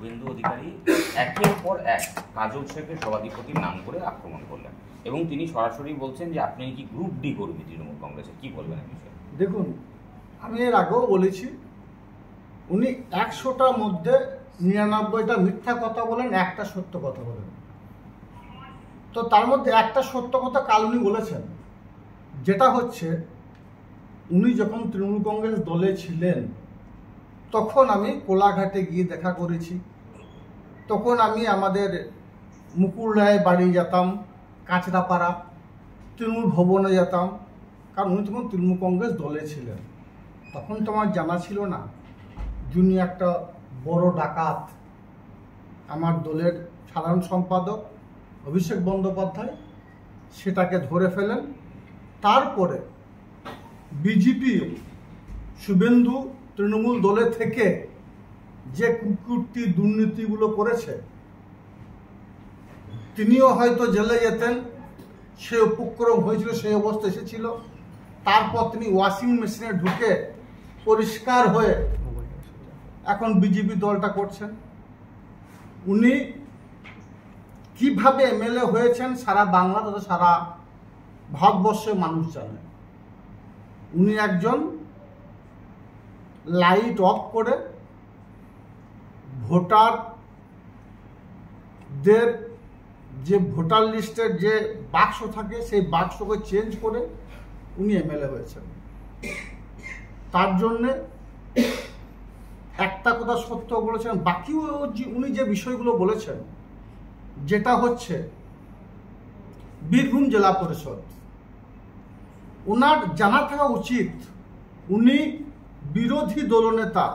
শুভেন্দু অধিকারী একের পর এক কাজল শেখের সভাধিপতির নাম করে আক্রমণ করলেন এবং তিনি সরাসরি বলছেন যে আপনি কি গ্রুপ ডি কর্মী তৃণমূল কংগ্রেসের, কি বলবেন এই বিষয়ে? দেখুন, আমি এর আগেও বলেছি, উনি 100টার মধ্যে 99টা মিথ্যা কথা বলেন, একটা সত্য কথা বলেন। তো তার মধ্যে একটা সত্য কথা কাল উনি বলেছেন, যেটা হচ্ছে উনি যখন তৃণমূল কংগ্রেস দলে ছিলেন তখন আমি কোলাঘাটে গিয়ে দেখা করেছি। তখন আমি আমাদের মুকুল রায়ের বাড়ি যেতাম, কাঁচরাপাড়া তৃণমূল ভবনে যেতাম, কারণ উনি তখন তৃণমূল কংগ্রেস দলে ছিলেন। তখন তো আমার জানা ছিল না যিনি একটা বড় ডাকাত। আমার দলের সাধারণ সম্পাদক অভিষেক বন্দ্যোপাধ্যায় সেটাকে ধরে ফেলেন। তারপরে বিজেপি শুভেন্দু তৃণমূল দলে থেকে যে কুকীর্তি দুর্নীতিগুলো করেছে, তিনিও হয়তো জেলে যেতেন, সে উপক্রম হয়েছিল, সেই অবস্থা এসেছিল। তারপর তিনি ওয়াশিং মেশিনে ঢুকে পরিষ্কার হয়ে এখন বিজেপি দলটা করছেন। উনি কিভাবে এমএলএ হয়েছেন সারা বাংলা তথা সারা ভারতবর্ষের মানুষ জানে। উনি একজন লাইট অফ করে ভোটারদের যে ভোটার লিস্টের যে বাক্স থাকে সেই বাক্সকে চেঞ্জ করে উনি এমএলএ হয়েছেন। তার জন্যে একটা কথা সত্য বলেছেন, বাকিও উনি যে বিষয়গুলো বলেছেন, যেটা হচ্ছে বীরভূম জেলা পরিষদ, ওনার জানা থাকা উচিত উনি বিরোধী দলনেতা।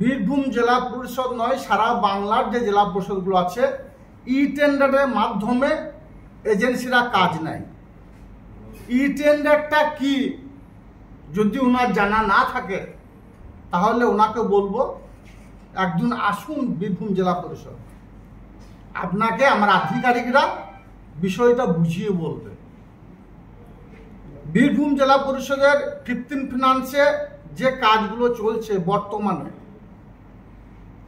বীরভূম জেলা পরিষদ নয়, সারা বাংলার যে জেলা পরিষদগুলো আছে, ই টেন্ডারের মাধ্যমে এজেন্সিরা কাজ নেয়। ই টেন্ডারটা কি যদি ওনার জানা না থাকে তাহলে ওনাকে বলবো একদিন আসুন বীরভূম জেলা পরিষদ, আপনাকে আমার আধিকারিকরা বিষয়টা বুঝিয়ে বলবে। বীরভূম জেলা পরিষদের 15 ফিনান্সে যে কাজগুলো চলছে বর্তমানে,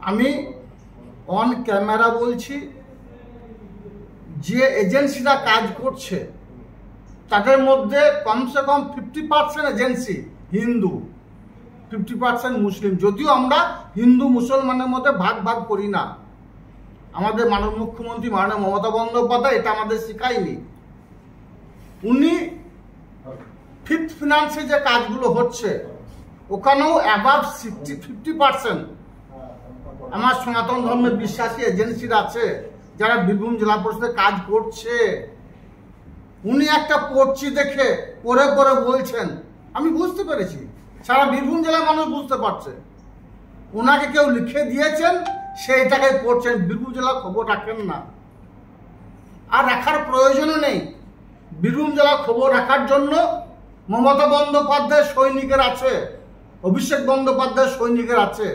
আমি অন ক্যামেরা বলছি, যে এজেন্সিরা কাজ করছে তাদের মধ্যে কমসে কম 50% এজেন্সি হিন্দু, 50% মুসলিম। যদিও আমরা হিন্দু মুসলমানের মধ্যে ভাগ ভাগ করি না, আমাদের মাননীয় মুখ্যমন্ত্রী মাননীয় মমতা বন্দ্যোপাধ্যায় এটা আমাদের শিখায়নি। উনি 5th ফিনান্সে যে কাজগুলো হচ্ছে ওখানেও অ্যাবাভ 50% আমার সনাতন ধর্মের বিশ্বাসী এজেন্সিরা আছে যারা বীরভূম জেলা পরিষদে কাজ করছে। উনি একটা পড়ছি দেখে পরে পরে বলছেন, আমি বুঝতে পেরেছি, সারা বীরভূম জেলার মানুষ বুঝতে পারছে। ওনাকে কেউ লিখে দিয়েছেন, সেইটাকে পড়ছেন, বীরভূম জেলার খবর রাখেন না, আর রাখার প্রয়োজনও নেই। বীরভূম জেলার খবর রাখার জন্য মমতা বন্দ্যোপাধ্যায়ের সৈনিকের আছে, অভিষেক বন্দ্যোপাধ্যায়ের সৈনিকের আছে।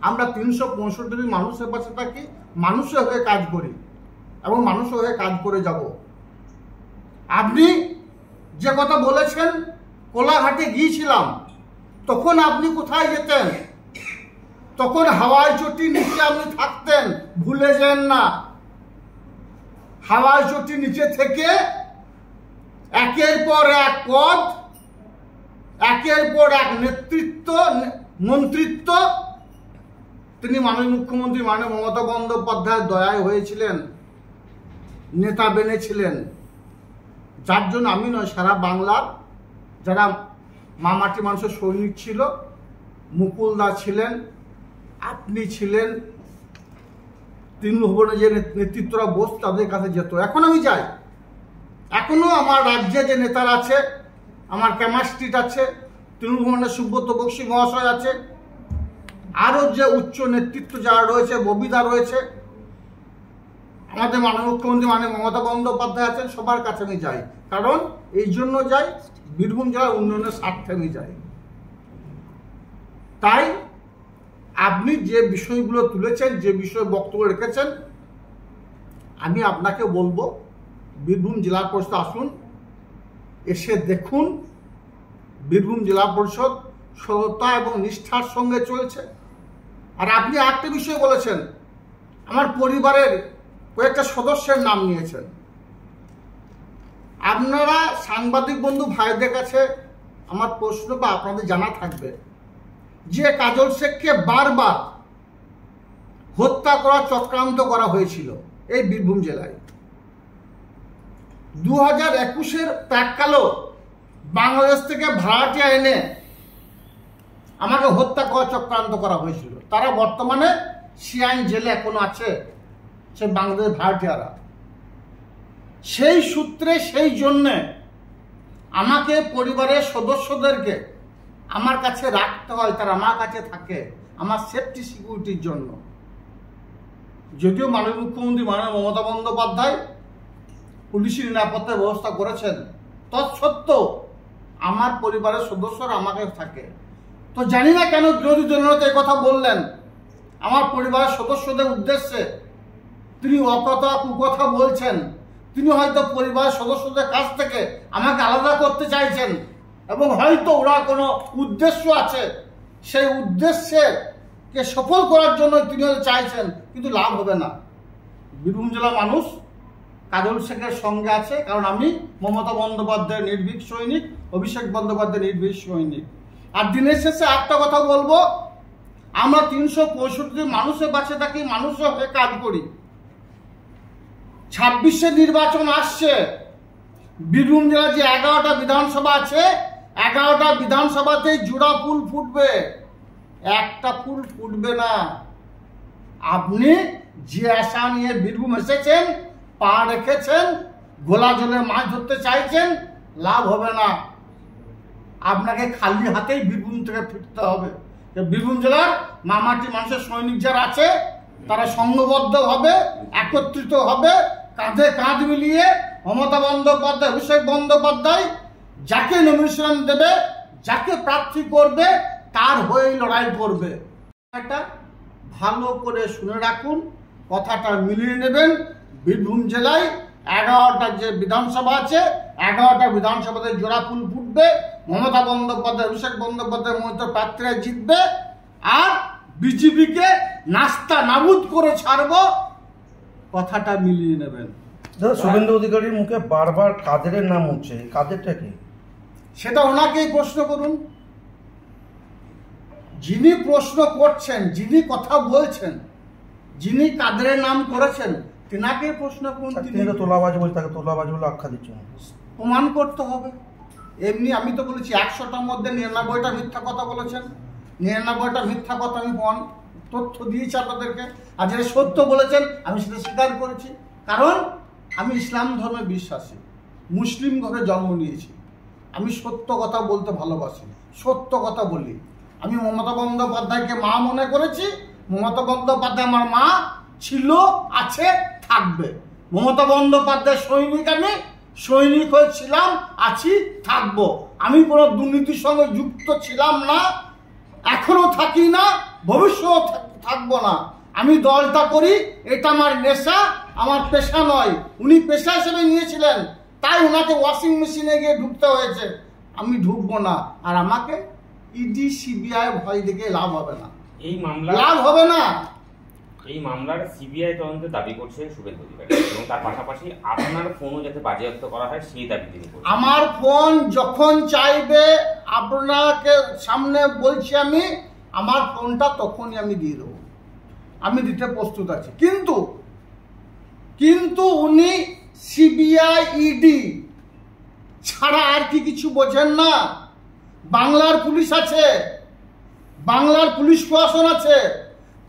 আমরা 365 দিন মানুষের পাশে থাকি, মানুষের হয়ে কাজ করি এবং মানুষের হয়ে কাজ করে যাব। আপনি যে কথা বলেছেন, কোলাঘাটে গিয়েছিলাম, তখন আপনি কোথায় যেতেন? তখন হাওয়াই চটির নিচে আপনি থাকতেন, ভুলে যান না। হাওয়াই চটির নিচে থেকে একের পর এক পদ, একের পর এক নেতৃত্ব, মন্ত্রিত্ব তিনি মাননীয় মুখ্যমন্ত্রী মাননীয় মমতা বন্দ্যোপাধ্যায়ের দয়ায় হয়েছিলেন, নেতা বেনেছিলেন। যার জন্য আমি নয়, সারা বাংলার যারা মামাটি মানুষের সৈনিক ছিল, মুকুলদা ছিলেন, আপনি ছিলেন, তৃণমূল ভবনে যে নেতৃত্বরা বসত তাদের কাছে যেত। এখন আমি যাই, এখনো আমার রাজ্যে যে নেতারা আছে, আমার ক্যামাস্ট্রিট আছে, তৃণমূল ভবনের সুব্রত বক্সী মহাশয় আছে, আরও যে উচ্চ নেতৃত্ব যারা রয়েছে, ববিদা রয়েছে, আমাদের মাননীয় মুখ্যমন্ত্রী মাননীয় মমতা বন্দ্যোপাধ্যায় আছেন, সবার কাছে আমি যাই। কারণ এই জন্য যাই, বীরভূম জেলার উন্নয়নের স্বার্থে আমি যাই। তাই আপনি যে বিষয়গুলো তুলেছেন, যে বিষয়ে বক্তব্য রেখেছেন, আমি আপনাকে বলবো বীরভূম জেলা পরিষদ আসুন, এসে দেখুন বীরভূম জেলা পরিষদ সততা এবং নিষ্ঠার সঙ্গে চলছে। আর আপনি আরেকটা বিষয় বলেছেন, আমার পরিবারের কয়েকটা সদস্যের নাম নিয়েছেন। আপনারা সাংবাদিক বন্ধু ভাইদের কাছে আমার প্রশ্ন বা আপনাদের জানা থাকবে যে কাজল শেখকে বারবার হত্যা করার চক্রান্ত করা হয়েছিল এই বীরভূম জেলায়। 2021-এর প্রাককালেও বাংলাদেশ থেকে ভাড়াটিয়া এনে আমাকে হত্যা করার চক্রান্ত করা হয়েছিল। তারা বর্তমানে সিআইন জেলে এখনো আছে, সে বাংলাদেশ ভাড়াটিয়ারা। সেই সূত্রে সেই জন্যে আমাকে পরিবারের সদস্যদেরকে আমার কাছে রাখতে হয়, তারা আমার কাছে থাকে আমার সেফটি সিকিউরিটির জন্য। যদিও মাননীয় মুখ্যমন্ত্রী মাননীয় মমতা বন্দ্যোপাধ্যায় পুলিশি নিরাপত্তার ব্যবস্থা করেছেন, তৎসত্ত্বেও আমার পরিবারের সদস্যরা আমাকে থাকে। তো জানি না কেন বিরোধী দলনেতা এই কথা বললেন আমার পরিবারের সদস্যদের উদ্দেশ্যে। তিনি অকথা কুকথা বলছেন, তিনি হয়তো পরিবারের সদস্যদের কাছ থেকে আমাকে আলাদা করতে চাইছেন এবং হয়তো ওরা কোনো উদ্দেশ্য আছে, সেই উদ্দেশ্যকে সফল করার জন্য তিনি হয়তো চাইছেন, কিন্তু লাভ হবে না। বীরভূম জেলার মানুষ কাজল শেখের সঙ্গে আছে, কারণ আমি মমতা বন্দ্যোপাধ্যায়ের নির্ভীক সৈনিক, অভিষেক বন্দ্যোপাধ্যায়ের নির্ভীক সৈনিক। আর দিনের শেষে একটা কথা বলবো, আমরা 365 মানুষের বাঁচে থাকি, মানুষের হয়ে কাজ করি। 26-এ নির্বাচন আসছে, বীরভূম জেলার যে 11টা বিধানসভা আছে, 11টা বিধানসভাতেই জোড়া ফুল ফুটবে, একটা ফুল ফুটবে না। আপনি যে আশা নিয়ে বীরভূম এসেছেন, পা রেখেছেন, গোলা জলে মাছ ধরতে চাইছেন, লাভ হবে না। আপনাকে খালি হাতেই বীরভূম থেকে ফিরতে হবে। বীরভূম জেলার মামাটি মানুষের সৈনিক যারা আছে, তারা সংঘবদ্ধ হবে, একত্রিত হবে, কাঁধে কাঁধ মিলিয়ে মমতা বন্দ্যোপাধ্যায়, অভিষেক বন্দ্যোপাধ্যায় যাকে নমিনেশন দেবে, যাকে প্রার্থী করবে, তার হয়েই লড়াই করবে। এটা ভালো করে শুনে রাখুন, কথাটা মিলিয়ে নেবেন। বীরভূম জেলায় 11টা যে বিধানসভা আছে, 11টা বিধানসভাতে জোড়া ফুল ফুটবে, মমতা বন্দ্যোপাধ্যায়, অভিষেক বন্দ্যোপাধ্যায় মনোনীত প্রার্থীরা জিতবে, আর বিজেপিকে নাস্তা নাবুদ করে ছাড়বো, কথাটা মিলিয়ে নেবেন। শুভেন্দু অধিকারীর মুখে বারবার কাদেরের নাম উঠছে, কাদেরটা কি? সেটা ওনাকেই প্রশ্ন করুন। যিনি প্রশ্ন করছেন, যিনি কথা বলছেন, যিনি কাদেরের নাম করেছেন, তিনাকে প্রশ্ন করুন। তিনি তো তোলাবাজ বলছে, তাকে তোলাবাজ বলে আখ্যা দিচ্ছেন। প্রমাণ করতে হবে। এমনি আমি তো বলেছি 100টার মধ্যে 99টা মিথ্যা কথা বলেছেন। 99টা মিথ্যা কথা আমি তথ্য দিয়েছি আপনাদেরকে, আর যেটা সত্য বলেছেন আমি সেটা স্বীকার করেছি। কারণ আমি ইসলাম ধর্মে বিশ্বাসী, মুসলিম ঘরে জন্ম নিয়েছি, আমি সত্য কথা বলতে ভালোবাসি, সত্য কথা বলি। আমি মমতা বন্দ্যোপাধ্যায়কে মা মনে করেছি, মমতা বন্দ্যোপাধ্যায় আমার মা ছিল, আছে, থাকবে। মমতা বন্দ্যোপাধ্যায় সৈনিক, আমি সৈনিক হয়েছিলাম, আছি, থাকবো। আমি কোনো দুর্নীতির সঙ্গে যুক্ত ছিলাম না, এখনো থাকি না, ভবিষ্যৎ থাকবো না। আমি দলটা করি, এটা আমার নেশা, আমার পেশা নয়। উনি পেশা হিসেবে নিয়েছিলেন, তাই ওনাকে ওয়াশিং মেশিনে গিয়ে ঢুকতে হয়েছে। আমি ঢুকবো না, আর আমাকে ইডি সিবিআই ভয় দেখে লাভ হবে না, এই মামলা লাভ হবে না। এই মামলার সিবিআই তদন্তের দাবি করছে শুভেন্দু অধিকারী, এবং তার পাশাপাশি আপনার ফোনও যাতে বাজেয়াপ্ত করা হয় সেই দাবি তিনি করছেন। আমার ফোন যখন চাইবে, আপনাকে সামনে বলছি আমি, আমার ফোনটা তখনই আমি দিয়ে দেবো, আমি দিতে প্রস্তুত আছি। কিন্তু উনি সিবিআই ইডি ছাড়া আর কি কিছু বোঝেন না। বাংলার পুলিশ আছে, বাংলার পুলিশ প্রশাসন আছে,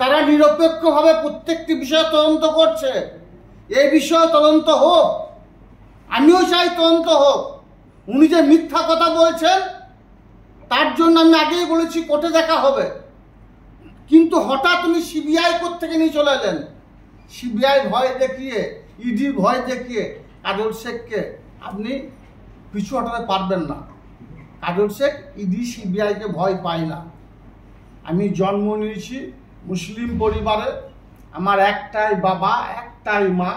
তারা নিরপেক্ষভাবে প্রত্যেকটি বিষয়ে তদন্ত করছে। এই বিষয়ে তদন্ত হোক, আমিও চাই তদন্ত হোক। উনি যে মিথ্যা কথা বলছেন, তার জন্য আমি আগেই বলেছি কোর্টে দেখা হবে। কিন্তু হঠাৎ উনি সিবিআই কোর্ট থেকে নিয়ে চলে এলেন। সিবিআই ভয় দেখিয়ে, ইডি ভয় দেখিয়ে কাজল শেখকে আপনি পিছু হটাতে পারবেন না। কাজল শেখ ইডি সিবিআইকে ভয় পায় না। আমি জন্ম নিয়েছি মুসলিম পরিবারে, আমার একটাই বাবা, একটাই মা।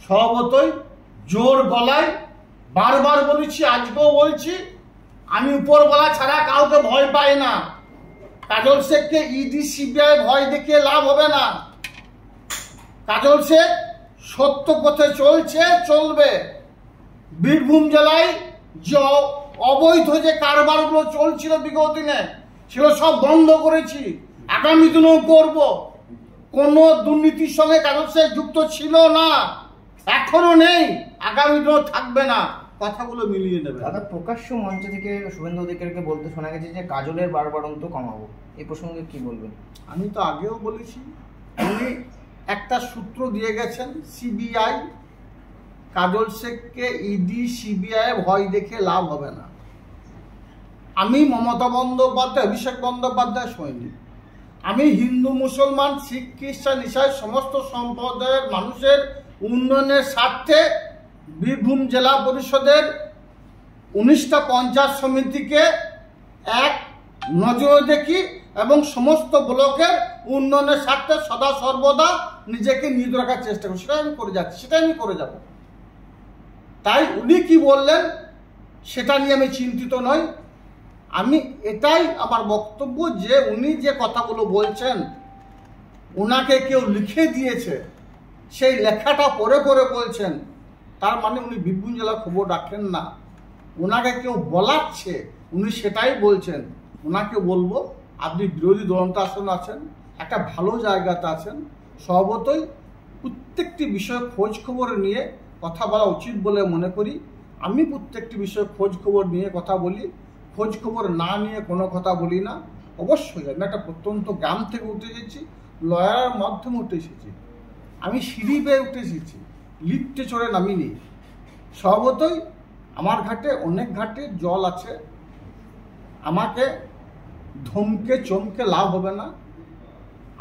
স্বভাবতই জোর গলায় বারবার বলেছি, আজকেও বলছি, আমি উপরবেলা ছাড়া কাউকে ভয় পাই না। কাজল শেখকে ইডি সিবিআই ভয় দেখিয়ে লাভ হবে না। কাজল শেখ সত্য পথে চলবে। বীরভূম জেলায় যে অবৈধ যে কারবারগুলো চলছিল বিগত দিনে সেগুলো সব বন্ধ করেছি, আগামী দিনেও করব। কোন দুর্নীতির সঙ্গে কাজল শেখ যুক্ত ছিল না, এখনো নেই, আগামী দিনেও থাকবে না। কথাগুলো মিলিয়ে নেবে। দাদা, প্রকাশ্য মঞ্চ থেকে শুভেন্দু অধিকারীকে বলতে শোনা গেছে যে কাজলের বাড়বাড়ন্ত কমাবো, এই প্রসঙ্গে কি বলবেন? আমি তো আগেও বলেছি, উনি একটা সূত্র দিয়ে গেছেন সিবিআই, কাজল শেখকে ইডি সিবিআই ভয় দেখে লাভ হবে না। আমি মমতা বন্দ্যোপাধ্যায়, অভিষেক বন্দ্যোপাধ্যায় সৈনিক। আমি হিন্দু, মুসলমান, শিখ, খ্রিস্টান, ইসাই সমস্ত সম্প্রদায়ের মানুষের উন্নয়নের স্বার্থে বীরভূম জেলা পরিষদের 19টা পঞ্চায়েত সমিতিকে এক নজরে দেখি এবং সমস্ত ব্লকের উন্নয়নের স্বার্থে সদা সর্বদা নিজেকে নিয়োজিত রাখার চেষ্টা করি। সেটাই আমি করে যাচ্ছি, সেটাই আমি করে যাব। তাই উনি কি বললেন সেটা নিয়ে আমি চিন্তিত নই। আমি এটাই আমার বক্তব্য যে উনি যে কথাগুলো বলছেন ওনাকে কেউ লিখে দিয়েছে, সেই লেখাটা পড়ে বলছেন, তার মানে উনি বীরভূম জেলার খবর রাখেন না। ওনাকে কেউ বলাচ্ছে, উনি সেটাই বলছেন। ওনাকে বলবো, আপনি বিরোধী দলনেতা আসন আছেন, একটা ভালো জায়গাতে আছেন, স্বভাবতই প্রত্যেকটি বিষয়ে খোঁজ খবর নিয়ে কথা বলা উচিত বলে মনে করি। আমি প্রত্যেকটি বিষয়ে খোঁজ খবর নিয়ে কথা বলি, খোঁজ খবর না নিয়ে কোনো কথা বলি না। অবশ্যই আমি একটা প্রত্যন্ত গ্রাম থেকে উঠে এসেছি, লয়ারের মাধ্যমে উঠে এসেছি, আমি সিঁড়ি বেয়ে উঠে এসেছি, লিফটে চড়ে নামিনি। স্বভাবতই আমার ঘাটে অনেক ঘাটে জল আছে, আমাকে ধমকে চমকে লাভ হবে না।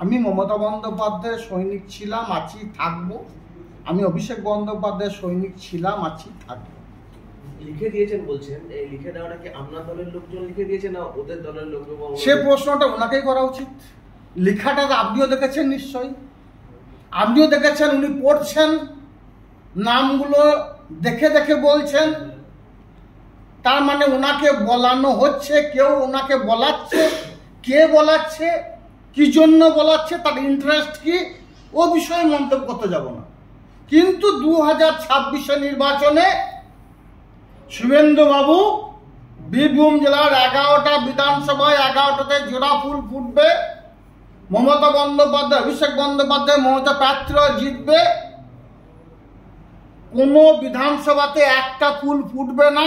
আমি মমতা বন্দ্যোপাধ্যায়ের সৈনিক ছিলাম, আছি, থাকবো। আমি অভিষেক বন্দ্যোপাধ্যায়ের সৈনিক ছিলাম, আছি, থাকবো। লিখে দিয়েছেন বলছেন, এই লিখে দেওয়াটা কি আপনার দলের লোকজন লিখে দিয়েছে না ওদের দলের লোকজন? সে প্রশ্নটা ওনাকেই করা উচিত। লেখাটা আপনিও দেখেছেন নিশ্চয়ই, আপনিও দেখেছেন, উনি পড়ছেন, নামগুলো দেখে বলছেন। তার মানে ওনাকে বলানো হচ্ছে, কেউ ওনাকে বলাচ্ছে। কে বলাচ্ছে, কি জন্য বলাচ্ছে, তার ইন্টারেস্ট কি, ও বিষয়ে মন্তব্য করতে যাব না। কিন্তু 2026 নির্বাচনে শুভেন্দু বাবু বীরভূম জেলার 11টা বিধানসভায় 11টাতে জোড়া ফুল ফুটবে। মমতা বন্দ্যোপাধ্যায়, অভিষেক বন্দ্যোপাধ্যায়, মমতা প্রার্থীরা জিতবে। কোন বিধানসভাতে একটা ফুল ফুটবে না,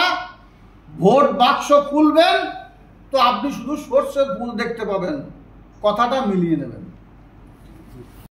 ভোট বাক্স খুলবেন তো আপনি শুধু সর্ষের ফুল দেখতে পাবেন। কথাটা মিলিয়ে নেবেন।